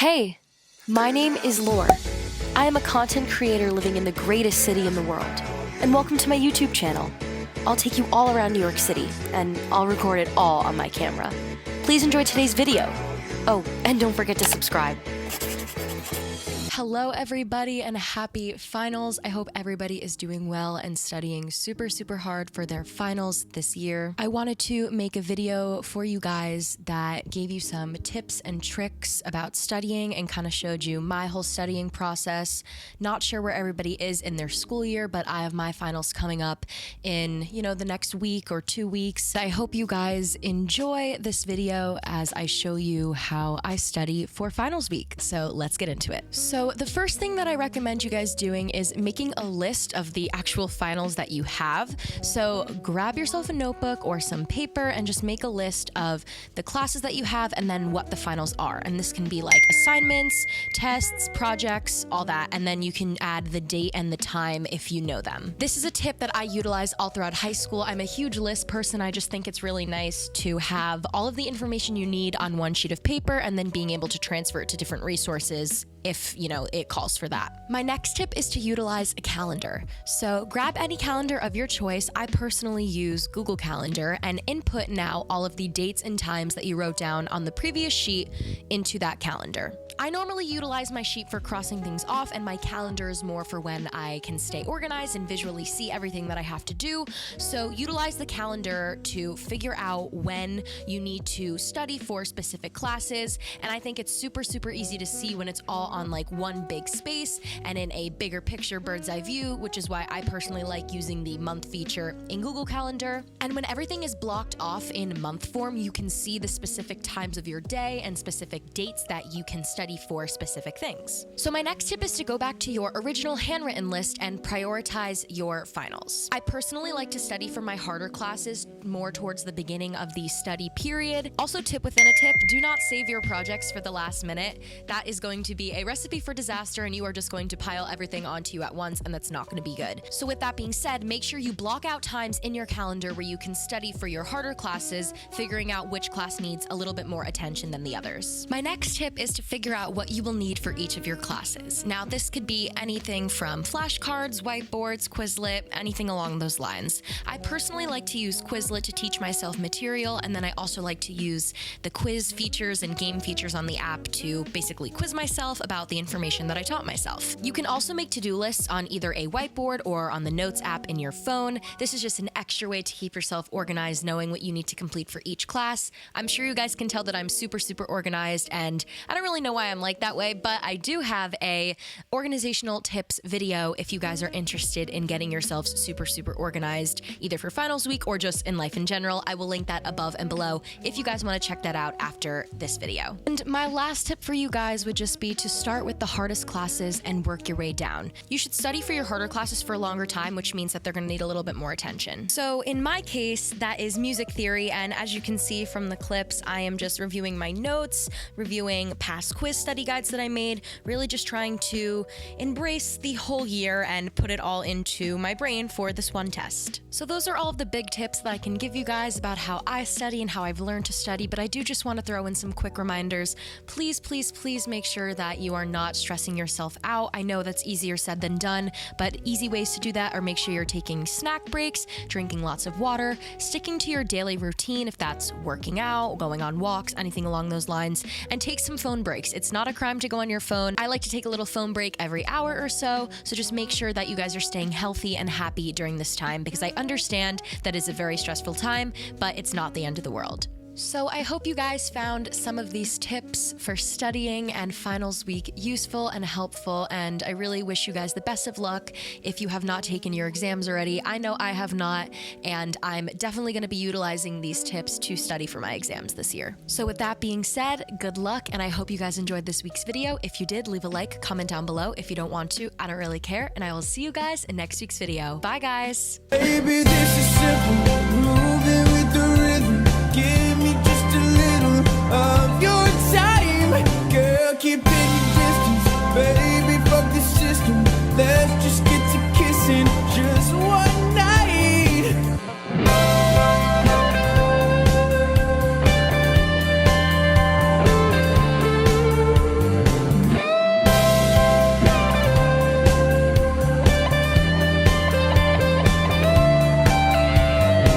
Hey, my name is Laur. I am a content creator living in the greatest city in the world. And welcome to my YouTube channel. I'll take you all around New York City, and I'll record it all on my camera. Please enjoy today's video. Oh, and don't forget to subscribe. Hello everybody and happy finals. I hope everybody is doing well and studying super hard for their finals this year. I wanted to make a video for you guys that gave you some tips and tricks about studying and kind of showed you my whole studying process. Not sure where everybody is in their school year, but I have my finals coming up in, the next week or 2 weeks. I hope you guys enjoy this video as I show you how I study for finals week. So let's get into it. So the first thing that I recommend you guys doing is making a list of the actual finals that you have. So grab yourself a notebook or some paper and just make a list of the classes that you have and then what the finals are. And this can be like assignments, tests, projects, all that. And then you can add the date and the time if you know them. This is a tip that I utilize all throughout high school. I'm a huge list person. I just think it's really nice to have all of the information you need on one sheet of paper and then being able to transfer it to different resources if, it calls for that. My next tip is to utilize a calendar. So grab any calendar of your choice. I personally use Google Calendar and input now all of the dates and times that you wrote down on the previous sheet into that calendar. I normally utilize my sheet for crossing things off, and my calendar is more for when I can stay organized and visually see everything that I have to do. So utilize the calendar to figure out when you need to study for specific classes. And I think it's super easy to see when it's all on like one big space and in a bigger picture bird's eye view, which is why I personally like using the month feature in Google Calendar. And when everything is blocked off in month form, you can see the specific times of your day and specific dates that you can study for specific things. So my next tip is to go back to your original handwritten list and prioritize your finals. I personally like to study for my harder classes more towards the beginning of the study period. Also, tip within a tip, do not save your projects for the last minute. That is going to be a recipe for disaster and you are just going to pile everything onto you at once, and that's not going to be good. So with that being said, make sure you block out times in your calendar where you can study for your harder classes, figuring out which class needs a little bit more attention than the others. My next tip is to figure out what you will need for each of your classes. Now, this could be anything from flashcards, whiteboards, Quizlet, anything along those lines. I personally like to use Quizlet to teach myself material, and then I also like to use the quiz features and game features on the app to basically quiz myself about the information that I taught myself. You can also make to-do lists on either a whiteboard or on the Notes app in your phone. This is just an extra way to keep yourself organized, knowing what you need to complete for each class. I'm sure you guys can tell that I'm super organized, and I don't really know why I'm like that way, but I do have a organizational tips video if you guys are interested in getting yourselves super organized, either for finals week or just in life in general. I will link that above and below if you guys want to check that out after this video. And my last tip for you guys would just be to start with the hardest classes and work your way down. You should study for your harder classes for a longer time, which means that they're going to need a little bit more attention. So in my case, that is music theory, and as you can see from the clips, I am just reviewing my notes, reviewing past quiz study guides that I made, really just trying to embrace the whole year and put it all into my brain for this one test. So those are all of the big tips that I can give you guys about how I study and how I've learned to study, but I do just want to throw in some quick reminders. Please make sure that you are not stressing yourself out. I know that's easier said than done, but easy ways to do that are make sure you're taking snack breaks, drinking lots of water, sticking to your daily routine if that's working out, going on walks, anything along those lines, and take some phone breaks. It's not a crime to go on your phone. I like to take a little phone break every hour or so just make sure that you guys are staying healthy and happy during this time, because I understand that it's a very stressful time, but it's not the end of the world. So I hope you guys found some of these tips for studying and finals week useful and helpful, and I really wish you guys the best of luck if you have not taken your exams already. I know I have not, and I'm definitely going to be utilizing these tips to study for my exams this year. So with that being said, good luck, and I hope you guys enjoyed this week's video. If you did, leave a like, comment down below. If you don't want to, I don't really care, and I will see you guys in next week's video. Bye guys! Baby, this is simple.